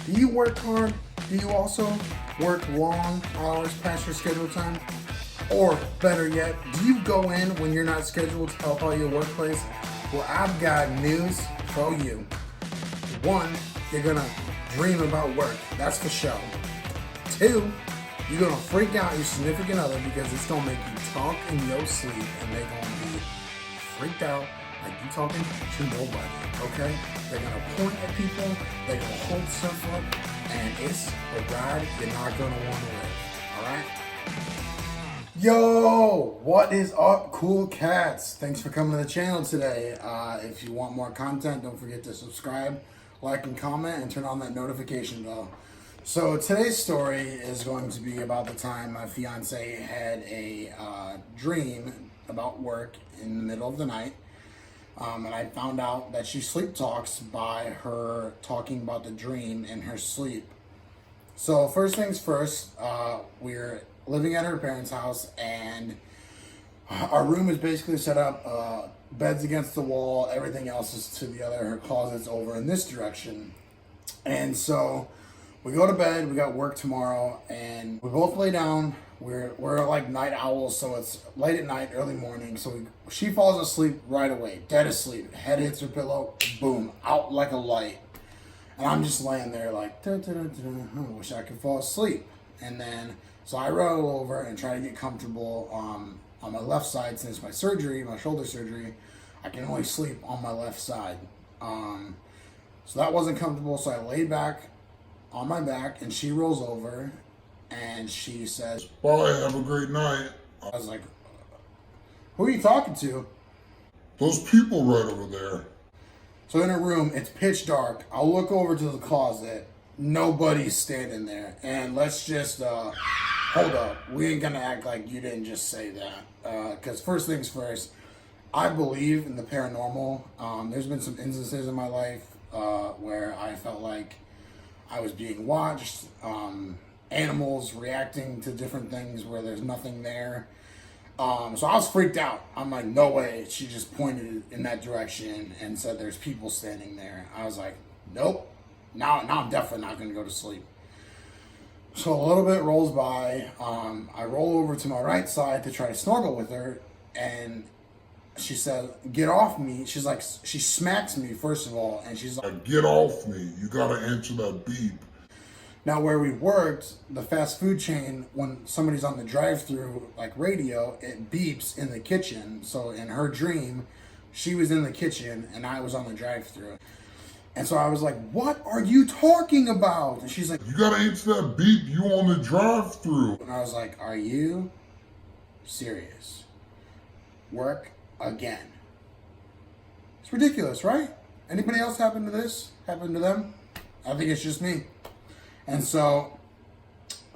Do you work hard? Do you also work long hours past your scheduled time? Or better yet, do you go in when you're not scheduled to help out your workplace? Well, I've got news for you. One, you're gonna dream about work. That's for sure. Two, you're gonna freak out your significant other because it's gonna make you talk in your sleep and they're gonna be freaked out like you talking to nobody, okay? They're gonna point at people, they're gonna hold stuff up, and it's a ride you're not gonna wanna live, alright? Yo, what is up, cool cats? Thanks for coming to the channel today. If you want more content, don't forget to subscribe, like, and comment, and turn on that notification bell. So today's story is going to be about the time my fiance had a dream about work in the middle of the night. And I found out that she sleep talks by her talking about the dream in her sleep. So first things first, we're living at her parents' house, and our room is basically set up, beds against the wall, everything else is to the other, her closet's over in this direction. And so we go to bed, we got work tomorrow, and we both lay down. We're like night owls, so it's late at night, early morning. So she falls asleep right away, dead asleep. Head hits her pillow, boom, out like a light. And I'm just laying there like, I wish I could fall asleep. And then, so I roll over and try to get comfortable on my left side. Since my surgery, my shoulder surgery, I can only sleep on my left side. So that wasn't comfortable, so I laid back on my back, and she rolls over, and she says, "Bye, have a great night." I was like, who are you talking to? Those people right over there. So in her room, it's pitch dark. I'll look over to the closet. Nobody's standing there. And let's just, hold up. We ain't gonna act like you didn't just say that. Because first things first, I believe in the paranormal. There's been some instances in my life where I felt like I was being watched, animals reacting to different things where there's nothing there. So I was freaked out. I'm like, no way. She just pointed in that direction and said there's people standing there. I was like, nope. Now I'm definitely not going to go to sleep. So a little bit rolls by. I roll over to my right side to try to snuggle with her, and she said, "Get off me." She's like, she smacks me first of all, and she's like, "Get off me. You got to answer that beep." Now, where we worked, the fast food chain, when somebody's on the drive-through, like radio, it beeps in the kitchen. So in her dream, she was in the kitchen and I was on the drive-through. And so I was like, what are you talking about? And she's like, "You got to answer that beep. You on the drive-through." And I was like, are you serious? Work again. It's ridiculous, right? Anybody else happen to this? Happen to them? I think it's just me. And so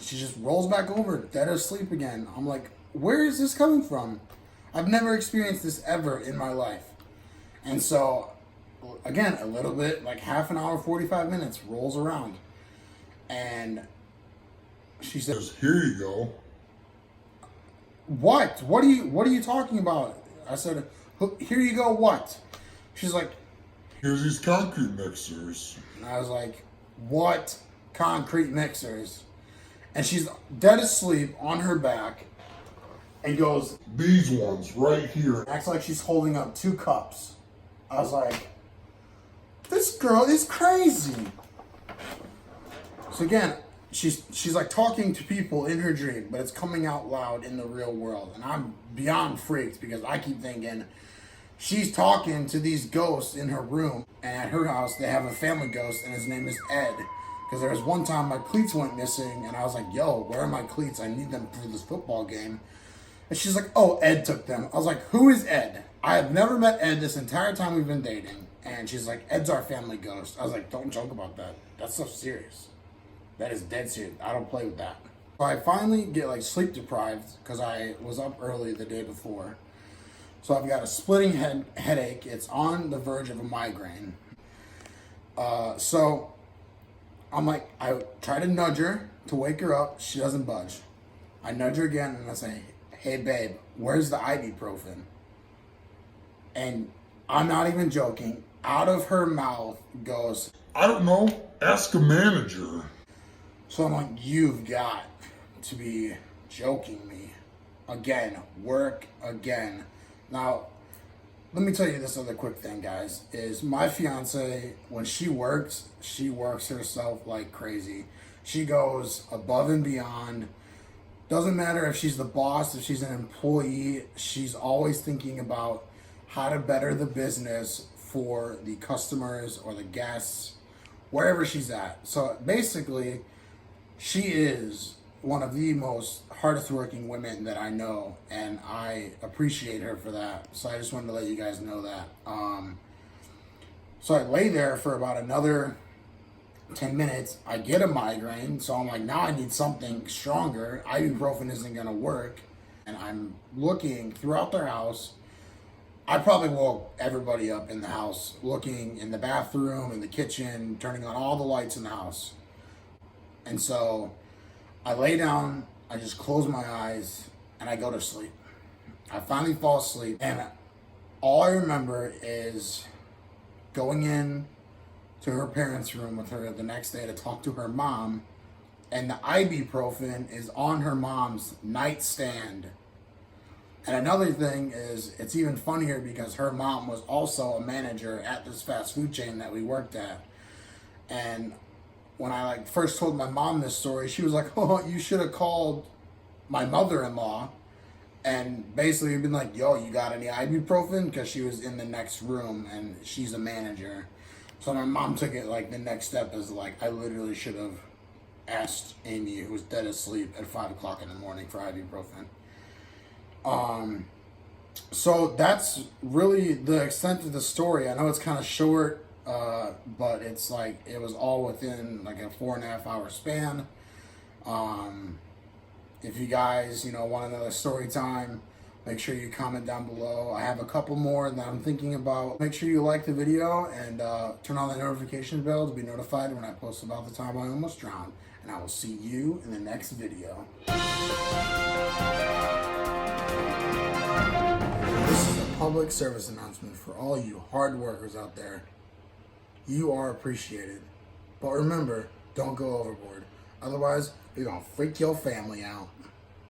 she just rolls back over, dead asleep again. I'm like, where is this coming from? I've never experienced this ever in my life. And so, again, a little bit, like half an hour, 45 minutes rolls around. And she says, "Here you go." What? What are you talking about? I said, here you go, what? She's like, "Here's these concrete mixers." and I was like, what concrete mixers? And she's dead asleep on her back and goes, "These ones right here." acts like she's holding up 2 cups. I was like, this girl is crazy. So again, she's like talking to people in her dream, but it's coming out loud in the real world. And I'm beyond freaked because I keep thinking she's talking to these ghosts in her room. And at her house, they have a family ghost, and his name is Ed. Because there was one time my cleats went missing, and I was like, yo, where are my cleats? I need them for this football game. And she's like, oh, Ed took them. I was like, who is Ed? I have never met Ed this entire time we've been dating. And she's like, Ed's our family ghost. I was like, don't joke about that. That's so serious. That is dead serious. I don't play with that. So I finally get like sleep deprived because I was up early the day before. So I've got a splitting headache. It's on the verge of a migraine. So I'm like, I try to nudge her to wake her up. She doesn't budge. I nudge her again and I say, hey babe, where's the ibuprofen? And I'm not even joking. out of her mouth goes, I don't know. Ask a manager. so I'm like, you've got to be joking me. Again, work again. Now, let me tell you this other quick thing, guys, is my fiance, when she works herself like crazy. She goes above and beyond. Doesn't matter if she's the boss, if she's an employee, she's always thinking about how to better the business for the customers or the guests, wherever she's at. So basically, she is one of the most hardest working women that I know, and I appreciate her for that. So I just wanted to let you guys know that. So I lay there for about another 10 minutes. I get a migraine, so I'm like, now I need something stronger. Ibuprofen isn't gonna work. And I'm looking throughout their house. I probably woke everybody up in the house, looking in the bathroom, in the kitchen, turning on all the lights in the house. And so I lay down, I just close my eyes, and I go to sleep. I finally fall asleep, and all I remember is going in to her parents' room with her the next day to talk to her mom, and the ibuprofen is on her mom's nightstand. And another thing is, it's even funnier because her mom was also a manager at this fast food chain that we worked at. And when I first told my mom this story, she was like, "Oh, you should have called my mother-in-law and basically been like, yo, you got any ibuprofen?" Because she was in the next room and she's a manager. So my mom took it like the next step is like, I literally should have asked Amy, who was dead asleep at 5 o'clock in the morning, for ibuprofen. So that's really the extent of the story. I know it's kind of short, but it's like, it was all within like a 4.5 hour span. If you guys, want another story time, make sure you comment down below. I have a couple more that I'm thinking about. Make sure you like the video and turn on the notification bell to be notified when I post about the time I almost drowned. And I will see you in the next video. This is a public service announcement for all you hard workers out there. You are appreciated. But remember, don't go overboard. Otherwise, you're going to freak your family out.